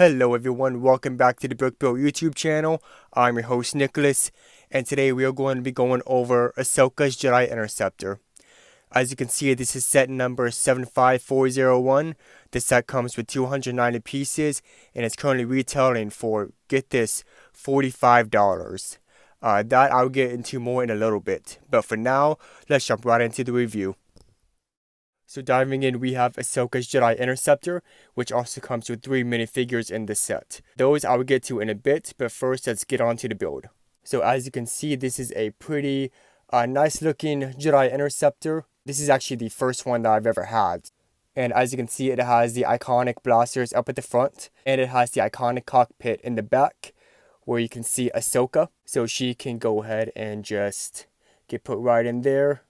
Hello everyone, welcome back to the Brick Build YouTube channel. I'm your host Nicholas, and today we are going to be going over Ahsoka's Jedi Interceptor. As you can see, this is set number 75401. The set comes with 290 pieces, and it's currently retailing for, get this, $45. That I'll get into more in a little bit, but for now, let's jump right into the review. So diving in, we have Ahsoka's Jedi Interceptor, which also comes with 3 minifigures in the set. Those I will get to in a bit, but first let's get on to the build. So as you can see, this is a pretty nice looking Jedi Interceptor. This is actually the first one that I've ever had. And as you can see, it has the iconic blasters up at the front, and it has the iconic cockpit in the back, where you can see Ahsoka. So she can go ahead and just get put right in there.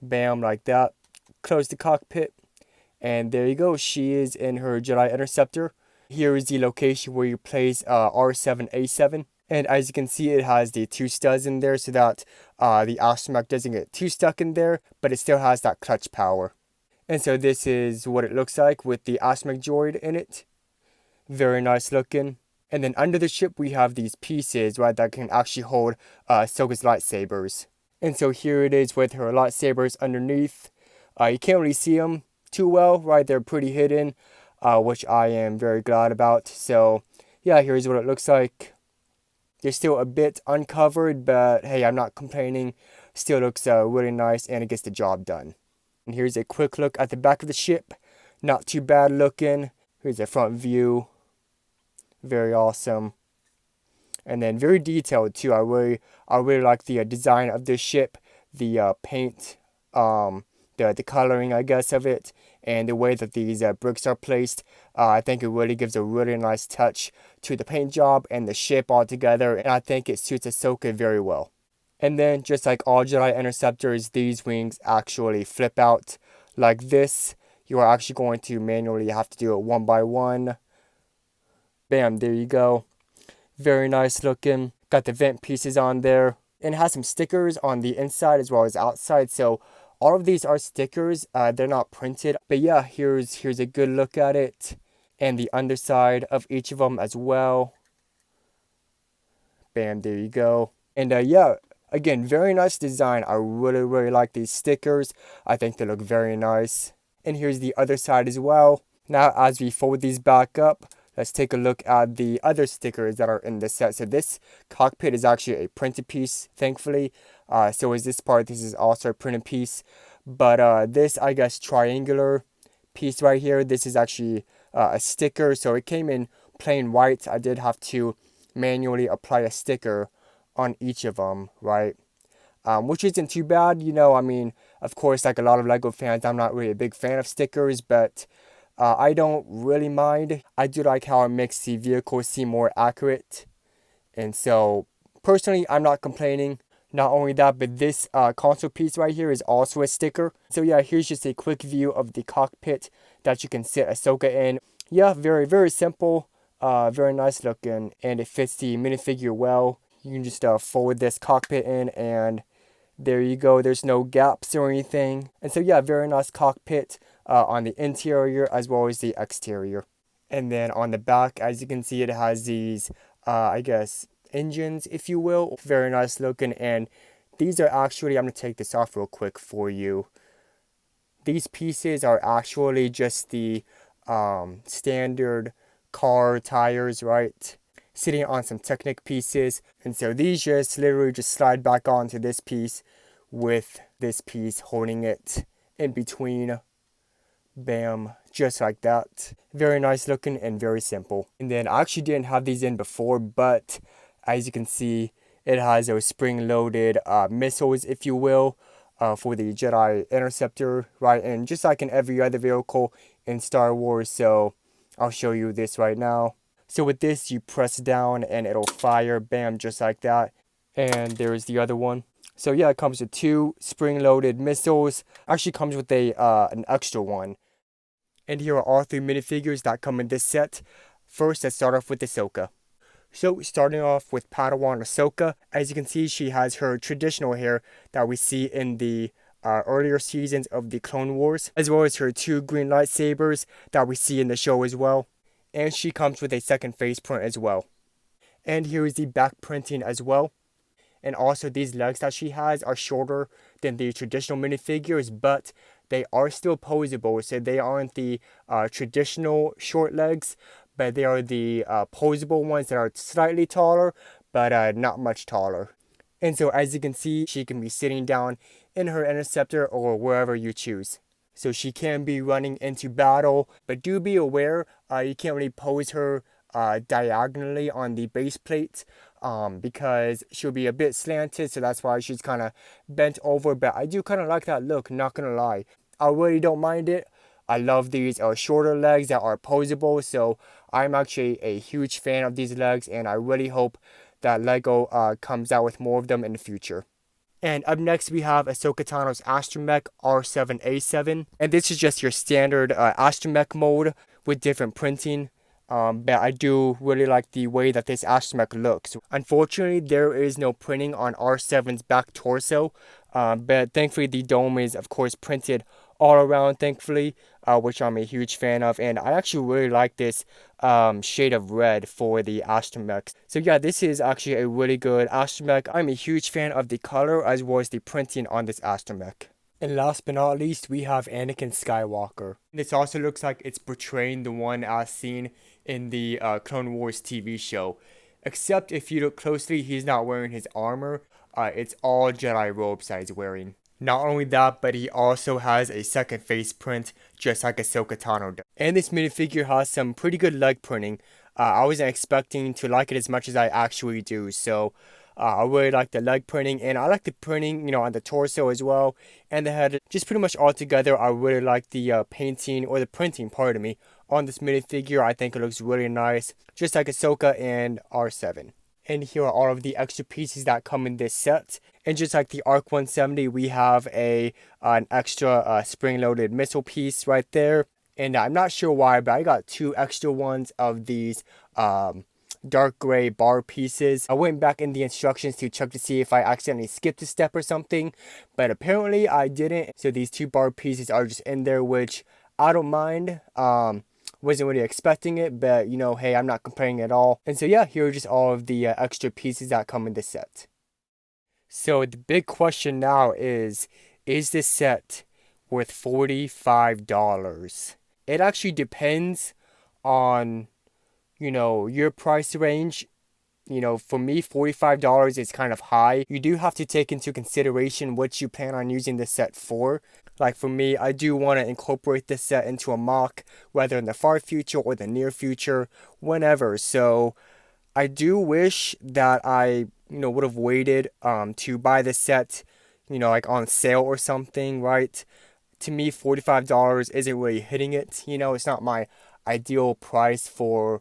Bam, like that. Close the cockpit, and there you go. She is in her Jedi Interceptor. Here is the location where you place R7A7, and as you can see, it has the 2 studs in there so that the astromech doesn't get too stuck in there, but it still has that clutch power. And so this is what it looks like with the astromech droid in it. Very nice looking. And then under the ship we have these pieces, right, that can actually hold Ahsoka's lightsabers. And so here it is with her lightsabers underneath. You can't really see them too well, right? They're pretty hidden, which I am very glad about. So, yeah, here's what it looks like. They're still a bit uncovered, but hey, I'm not complaining. Still looks really nice, and it gets the job done. And here's a quick look at the back of the ship. Not too bad looking. Here's a front view. Very awesome. And then very detailed too. I really like the design of this ship, the paint, the coloring, I guess, of it, and the way that these bricks are placed. I think it really gives a really nice touch to the paint job and the ship altogether, and I think it suits Ahsoka very well. And then, just like all Jedi Interceptors, these wings actually flip out like this. You are actually going to manually have to do it one by one. Bam, there you go. Very nice looking. Got the vent pieces on there, and it has some stickers on the inside as well as outside, so all of these are stickers. They're not printed, but yeah, here's a good look at it, and the underside of each of them as well. Bam, there you go. And yeah, again, very nice design. I really like these stickers. I think they look very nice. And here's the other side as well. Now, as we fold these back up, let's take a look at the other stickers that are in the set. So this cockpit is actually a printed piece, thankfully. So is this part. This is also a printed piece. But this, I guess, triangular piece right here, this is actually a sticker. So it came in plain white. I did have to manually apply a sticker on each of them, right? Which isn't too bad, you know. I mean, of course, like a lot of LEGO fans, I'm not really a big fan of stickers, but I don't really mind. I do like how it makes the vehicle seem more accurate. And so, personally, I'm not complaining. Not only that, but this console piece right here is also a sticker. So yeah, here's just a quick view of the cockpit that you can sit Ahsoka in. Yeah, very simple. Very nice looking. And it fits the minifigure well. You can just fold this cockpit in, and there you go. There's no gaps or anything. And so yeah, very nice cockpit on the interior as well as the exterior. And then on the back, as you can see, it has these, I guess, engines, if you will. Very nice looking. And these are actually, I'm going to take this off real quick for you. These pieces are actually just the standard car tires, right? Sitting on some Technic pieces. And so these just literally just slide back onto this piece with this piece holding it in between. Bam, just like that. Very nice looking and very simple. And then I actually didn't have these in before, but as you can see, it has those spring-loaded missiles, if you will, for the Jedi Interceptor, right? And just like in every other vehicle in Star Wars, so I'll show you this right now. So with this, you press down and it'll fire, bam, just like that. And there's the other one. So yeah, it comes with 2 spring-loaded missiles. Actually comes with an extra one. And here are all 3 minifigures that come in this set. First, let's start off with Ahsoka. So, starting off with Padawan Ahsoka, as you can see, she has her traditional hair that we see in the earlier seasons of the Clone Wars, as well as her 2 green lightsabers that we see in the show as well. and she comes with a second face print as well. And here is the back printing as well. And also these legs that she has are shorter than the traditional minifigures, but they are still posable. So they aren't the traditional short legs, but they are the posable ones that are slightly taller, but not much taller. And so as you can see, she can be sitting down in her interceptor or wherever you choose. So she can be running into battle, but do be aware, you can't really pose her diagonally on the base plate because she'll be a bit slanted, so that's why she's kind of bent over. But I do kind of like that look, not gonna lie. I really don't mind it. I love these shorter legs that are posable, so I'm actually a huge fan of these legs, and I really hope that LEGO comes out with more of them in the future. And up next we have Ahsoka Tano's Astromech R7A7. And this is just your standard Astromech mode with different printing. But I do really like the way that this Astromech looks. Unfortunately, there is no printing on R7's back torso. But thankfully the dome is of course printed all around, thankfully, which I'm a huge fan of. And I actually really like this shade of red for the Astromech. So yeah, this is actually a really good Astromech. I'm a huge fan of the color as well as the printing on this Astromech. And last but not least, we have Anakin Skywalker. This also looks like it's portraying the one as seen in the Clone Wars TV show. Except if you look closely, he's not wearing his armor. It's all Jedi robes that he's wearing. Not only that, but he also has a second face print, just like Ahsoka Tano does. And this minifigure has some pretty good leg printing. I wasn't expecting to like it as much as I actually do, so I really like the leg printing, and I like the printing, on the torso as well, and the head. Just pretty much all together, I really like the painting, or the printing, pardon me, on this minifigure. I think it looks really nice, just like Ahsoka and R7. And here are all of the extra pieces that come in this set. And just like the ARC 170, we have an extra spring-loaded missile piece right there. And I'm not sure why, but I got 2 extra ones of these dark gray bar pieces. I went back in the instructions to check to see if I accidentally skipped a step or something, but apparently I didn't. So these 2 bar pieces are just in there, which I don't mind. Wasn't really expecting it, but hey, I'm not complaining at all. And so yeah, here are just all of the extra pieces that come in this set. So the big question now is this set worth $45? It actually depends on, your price range. For me, $45 is kind of high. You do have to take into consideration what you plan on using the set for. Like for me, I do want to incorporate this set into a mock, whether in the far future or the near future, whenever. So I do wish that I, would have waited to buy this set, like on sale or something, right? To me, $45 isn't really hitting it. It's not my ideal price for,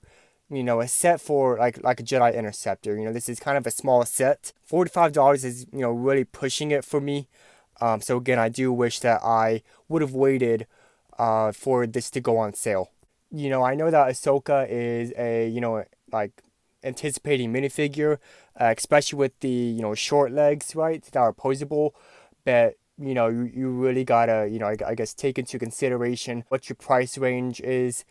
a set for like a Jedi Interceptor. This is kind of a small set. $45 is, really pushing it for me. So again, I do wish that I would have waited for this to go on sale. I know that Ahsoka is a, like anticipating minifigure, especially with the, short legs, right, that are posable. But, you really gotta, I guess take into consideration what your price range is.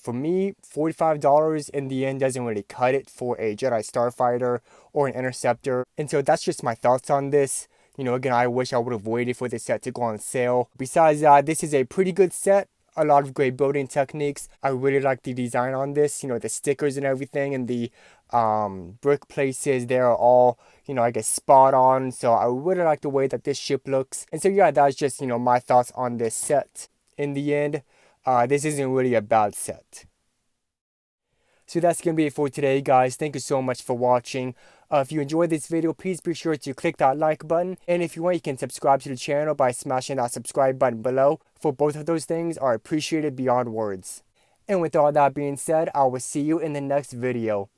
For me, $45 in the end doesn't really cut it for a Jedi Starfighter or an Interceptor. And so that's just my thoughts on this. Again, I wish I would have waited for this set to go on sale. Besides that, this is a pretty good set. A lot of great building techniques. I really like the design on this. The stickers and everything, and the brick places, they're all, I guess spot on. So I really like the way that this ship looks. And so yeah, that's just, my thoughts on this set. In the end, this isn't really a bad set. So that's going to be it for today, guys. Thank you so much for watching. If you enjoyed this video, please be sure to click that like button. And if you want, you can subscribe to the channel by smashing that subscribe button below. For both of those things are appreciated beyond words. And with all that being said, I will see you in the next video.